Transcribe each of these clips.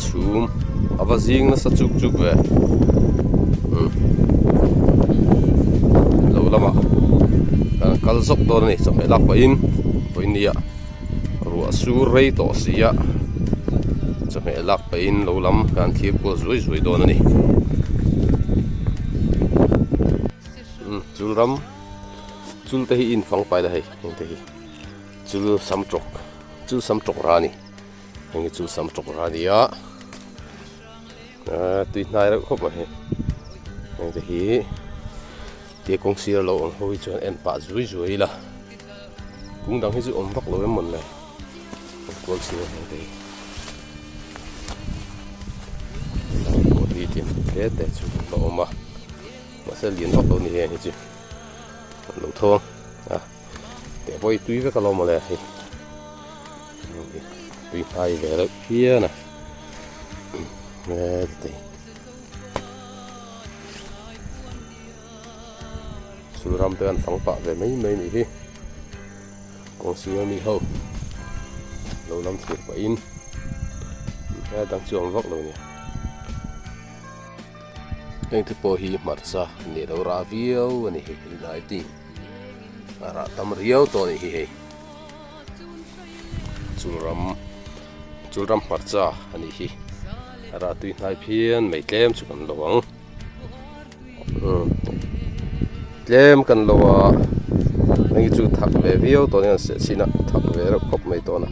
chum avazing na sa chuk chuk ve lo lama kal zok do ni chawhmeh lak pa in poinia ru sur rei to sia chawhmeh lak pa in lo lam kan thip ko zui zui do ni chulram chul te hi in phang pai da hei te hi chul sam trok ra ni heng chul sam trok ra ni ya tui nai ra khop ma he heng te hi te kong sir lo on hoi chuan en pa zui zui la kung dang hi chu om vak lo em mon le kong sir heng te ko ti tin ke te chu lo ma mà sẽ liền vak lo ni he hi chu lo thong te boy tui ve ka lo ma le hi tui hai ve ra here na te ram te an phang pa ve mấy ni hi kong sia mi ho lo lam thiệt pa in đang chuang vak lo nieng te po hi marcha ni do ra viau ani hi nai ti ara tam riau to ni hi chulram marcha ani hi ara tui nai phian mei tlem chu kan lawang tlem kan lawa ngi chu thak ve viau to ni se china thak ve ra khop mai to na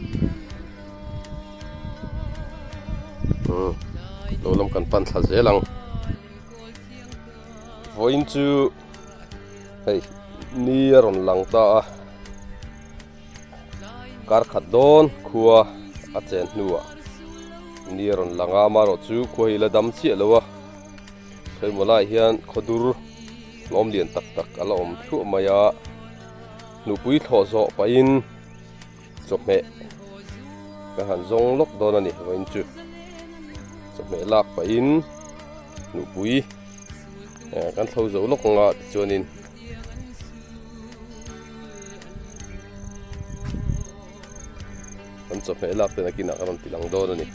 lo lam kan pan thla zelang voin chu hei ni ron lang ta kar khat don khuwa a chen nuwa ni ron langa ma ro chu khoi la dam chi lowa khoi mola hian khodur lom lian tak tak ala om thu maya nu pui tho zo pa in chawhmeh ka han zawng lok don ani voin chu chawhmeh lak pa in nu pui kan thâu zo lok nga chuanin kan chawhmeh lak te na kina kan tilang do ni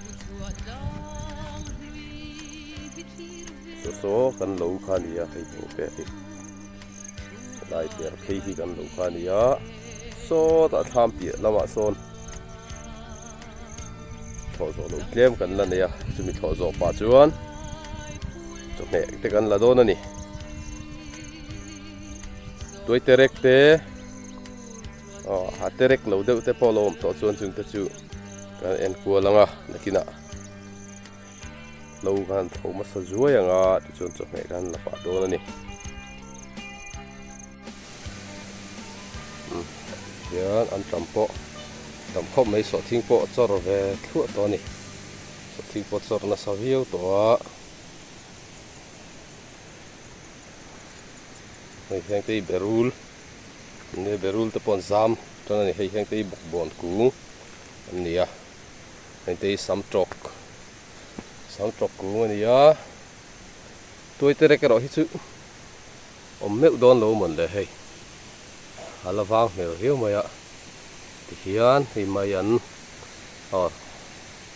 so kan lo kha ni ya hei te hi lai ter thei hi kan lo kha ni ya so ta tham pi lama son tho zo lo klem kan la ne ya chumi tho zo pa chuan chawhmeh te kan la do na ni tuaiterek te haterek lo deuh te polo om to chuan chung te chu kan en kualanga nakina lo kan thoma sa zuai anga ti chuan chawhmeh kan la pa do na ni hian an tampo dam khop mai so thing po chor ve thua to ni so thing po chor na sa viau to a hei heng te berul ne berul te pon zam tona ni hei heng te bok bon ku ania hei te sam trok ku ania tuaiterek ro hi chu om meu don lo mon le hei halavang mel hiu maya ti hian hei mai an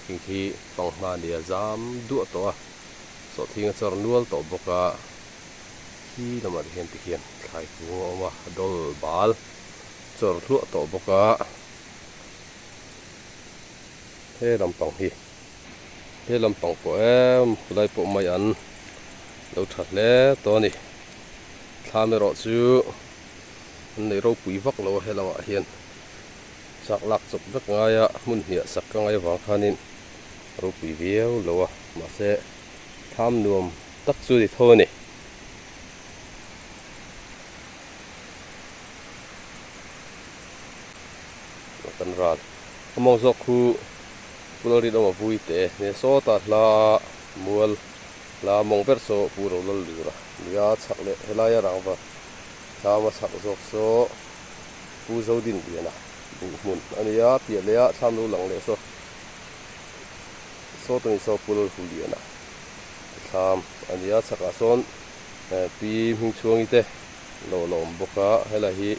king thi pang ma nia zam du to a so thinga chor nual to boka hi lamar hian ti hian khai ku oma dol bal chor thlu to boka he lampang hi he lampang po lai po mai an lo that le to ni thame ro chu nei ro pui vak lo he lama hian sak lak chop vek ngaya mun hia sak ka ngai wang khanin ro pui viau lo a ma se tham nuam tak chu di tho ni kan ral among zok khu pulori do vui te ne so ta la mual la mong ber so puro lol lura ya chak le helaya rangwa sama sak zok so pu zo din biana bu mun ania pia le ya tham lu lang le so to ni so pulol hu liana tham ania chaka son pi hing chuang ite lo lom boka hela hi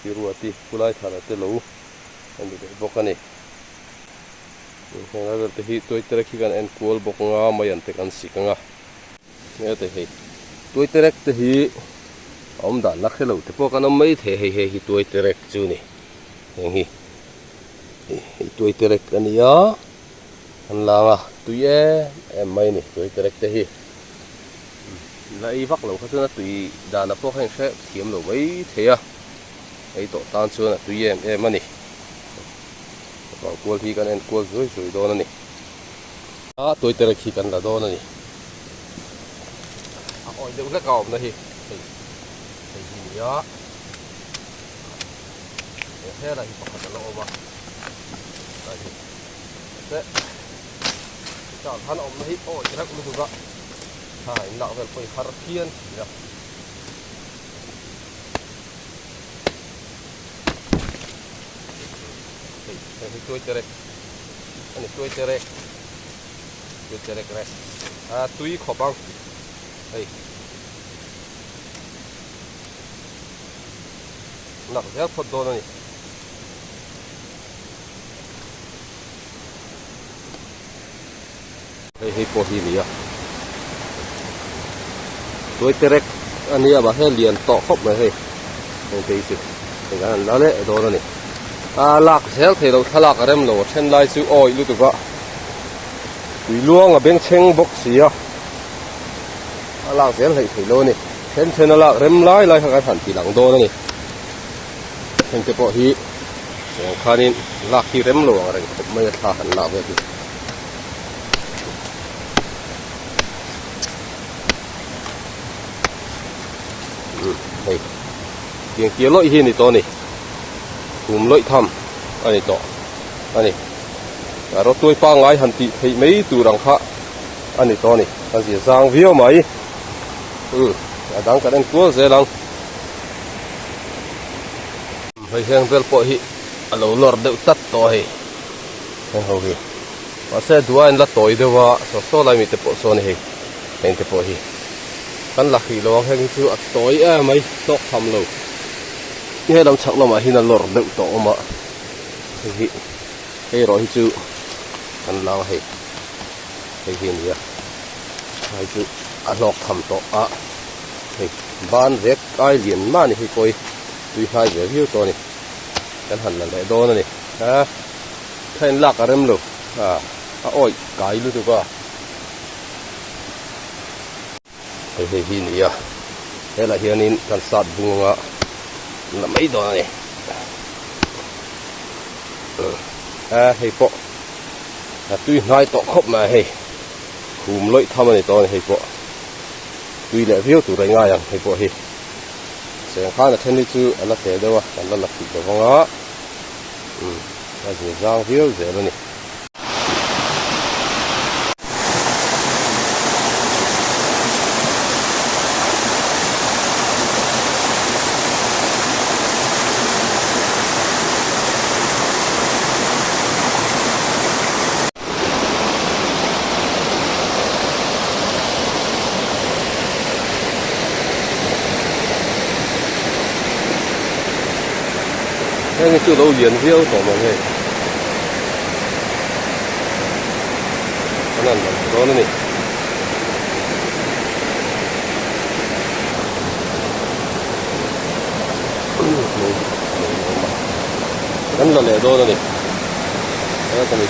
piruati pulai thana te lo ani de bokani Nga te hi tuaiterek hi kan en kual bok nga mayan te kan sik nga nghe te hi tuaiterek te hi om da nak hello te po kan mai the hi tuaiterek chu ni heng hi tuaiterek ania an langa tuye em mai ni tuaiterek te hi lai vak lo khasuna tui da na po khen khe thiam lo mai theya ei to tan chu na tuye em ani bảo cuốn thì cần ăn cuốn rồi đó này tôi tới khi cần là đó này ôi đừng rất gồm này thì gì đó thế là phải thật là ôm đấy chọn hắn ôm nó hít ôi cái cũng được đó hai nạo về phải phát thiên ini tuaiterek, ini tuaiterek res, tui khobang, đây, nặng rất phật đô này, đây hay po hi này, tuaiterek, anh ấy bảo hay liền tọ khóc này hay, không thấy gì, cái này nó lẽ đô này. Lạc xéo thì đâu thà lạc ở đây lâu trên lai su oi lu tụi tùy luông ở bên trên bốc xì á lạc xéo thì luôn nè trên lạc rem lai cái phần thì lặng đô này thành cái bộ hi khai nên lạc khi rem lâu ở đây mới thà hẳn lạc vậy đây tiếng kia lỗi hi này to này lội thăm anh ấy to anh ấy Rawtuai pa ngai hành thị thấy mấy tu răng khác anh ấy to này anh chỉ giang viêu mấy đang cái đang cua dễ lắm phải xem vel po hi alo lor đậu tắt to hi anh hầu hi và xe đua anh là tối đâu và số lại mình tập bộ số này anh tập bộ hi anh là khi lo hay chú tối mấy tóc thầm lâu nghe đồng chắc là mà hi là lor đậu to mà hi cái rồi chú anh lao hi hi này hai chú lọc thầm to hi ban vẹt ai liền mà này hi coi tuy hai vẹt hiu to này cái hẳn là lại đo này thay lạc ở em luôn ôi cái luôn tụi ba hi này thế là hiện in cần sát bung là mấy đó này hay po tuy hai tọ khóc mà hay cùng lội thăm này to này hay po tuy lại viêu tụi này ngay hay po hay sẽ khá là thân đi chứ anh là thế đâu anh là thịt được không á là gì giang viêu dễ luôn này cái chỗ đâu liền riêu tổ mọi người cái này đó này cái là lẻ đô này đó cái này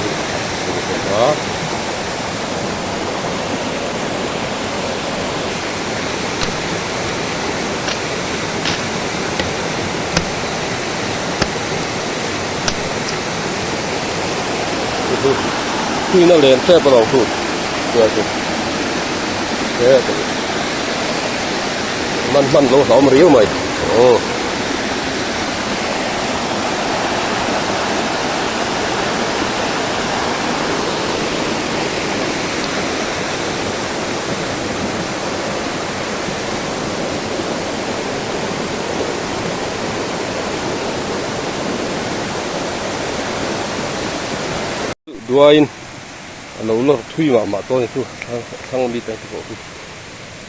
đó khi nó lên xe bắt đầu thu rồi thế mình lỗ lỗ mà riêu mày đuôi lâu lâu thui mà tôi này thằng đi tới chỗ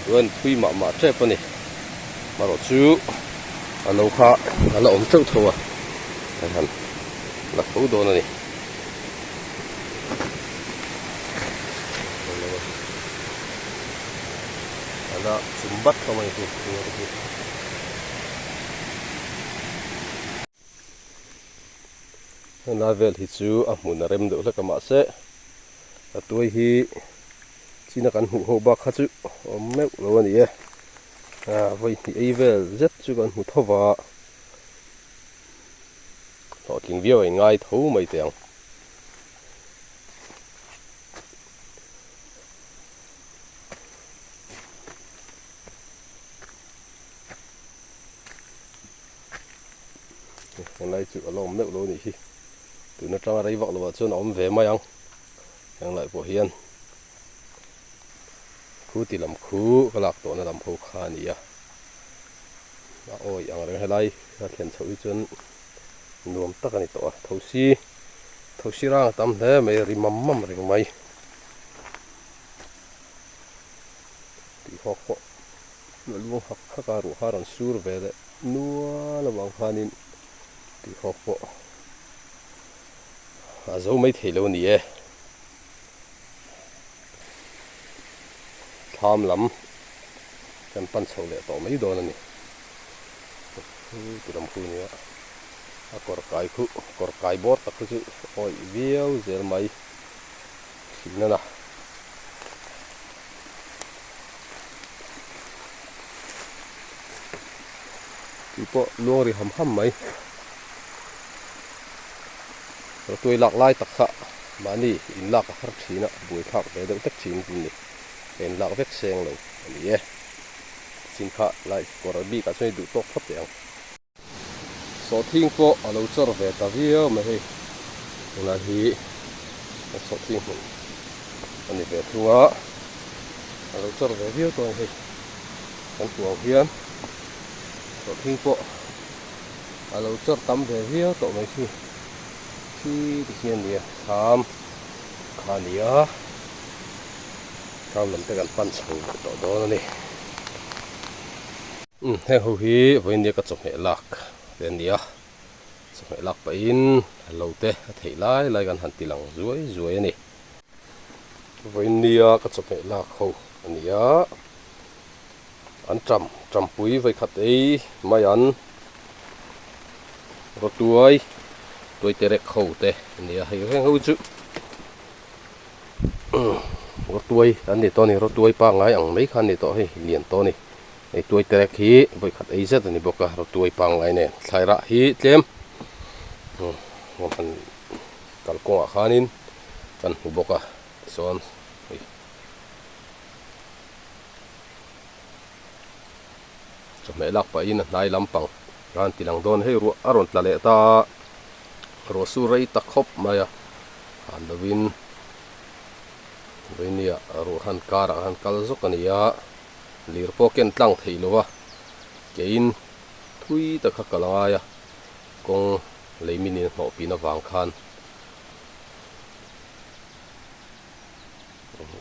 đuôi thui mà chết này mà nó chú lâu khá là ổn trâu thua là khấu đồ này là chúng bắt không ai thì na vel hi chu a mun rem do la kama se a tuai hi china kan hu ho ba kha chu me lo ni e voi hi ei vel zet chu kan hu thowa to king view ai ngai tho mai tiang nay chu a lom me lo ni hi tu na tang rei vak lo chu na om ve mai yang lại bộ hiền khu thì làm khu cái lạc tổ nó làm khu kha nỉ à ôi ang reng helai cái thiền sâu chân nuông tắc này tổ thấu xi rang tam thế mấy ri mắm mắm reng mấy thì họ nó luôn học các cái ruộng haran sur về đấy nual là bằng phanin thì họ dấu mấy thầy lâu nỉ tham lắm chân pan sầu lệ tổ mấy đồ này từ làm khu này cor cài bót tắc chứ ôi viêu giờ mấy xí nữa nè thì bộ luôn thì hầm mấy rồi tôi lạc lai tắc khạ mà nỉ in lạc hấp xí nè buổi thạc để đỡ tắc chín gì nèเป็นหลักเวกเซงเลยอันนี้สินค้าไล่กระบี่ก็ช่วยดูตกทับเดียวสอทิ้งโปะเราจะระเบิดตะเวียวมาให้นาทีสอทิ้งอันนี้เบิดทัวเราจะระเบิดเวียวตัวให้กันตัวเพียนสอทิ้งโปะเราจะตั้มเบิดเวียวตัวไม่ที่ที่เขียนเนี่ยทำขานี้ทำลำแต่กันปั้นสองต่อโดนนี่ให้หูฮีวันนี้ก็จบเหตุหลักเรื่องนี้จบเหตุหลักไปอินเราเตะถี่ไล่กันหันตีหลังรวยนี่วันนี้ก็จบเหตุหลักเขาอันนี้อันจำปุ๋ยไว้ขัดไอ้ไม่อันรถtuaiterekเขาเตะอันนี้ให้แห้งหูจุRawtuai anh này to này Rawtuai pa ngay ang mấy khăn này to hay liền to này này tuaiterek hi với khát ấy rất là này bọc cả Rawtuai pa ngay này thay ra hi thêm mình cần công khăn in cần bọc cả son cho mấy lạc pa in này làm bằng ran tilang don hay ru aron tlale ta ro surai ta khop maya han lovin vậy nè rồi han kal zok ania lir poken tlang thei lowa kein thui ta kha kalanga ya kong leiminin ho pina wang khan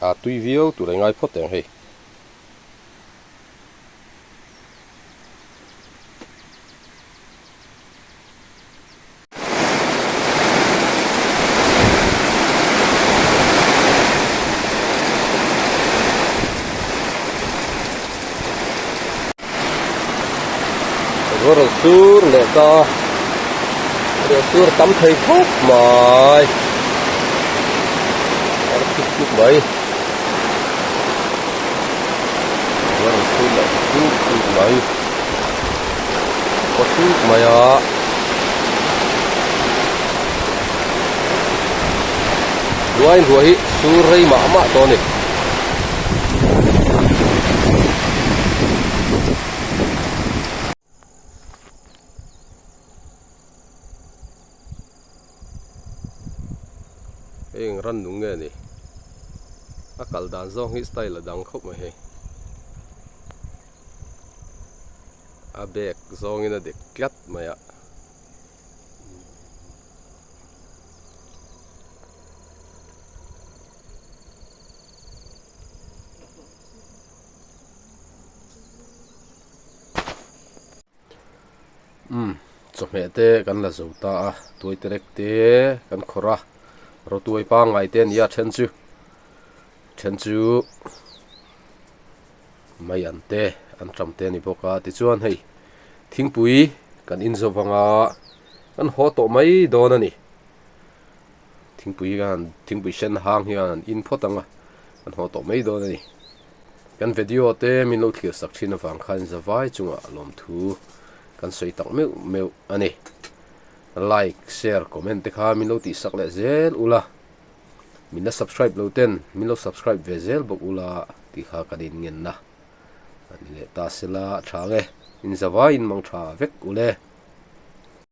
a tui viau tu lengai photeng hei rồi sur lệ ta rồi sur tắm thầy phúc mày chút mấy rồi sur lệ chút mấy có chút mày à đuôi sur rây mã to này ran nung nghe nè, akal dan zawng hi style là dang khawchmeh a bek zawng ina dek tlat mai a chawhmeh te kan la zo ta tuaiterek te kan khora Rawtuai pa ngai ten ya chen chu mai an tram te ni boka ti chuan hei thingpui kan in zawanga kan ho to mai don ani thingpui sen hang hian in photanga kan ho to mai don ani kan video te min lo thlir sak thina wang khan zawai chunga lom thu kan soi tak meu ani like share comment te kha min lo ti sak le zel ula min na subscribe lo ten min lo subscribe ve zel bok ula ti kha kadin ngen na ani le ta sela thange in zawai in mang tha vek ule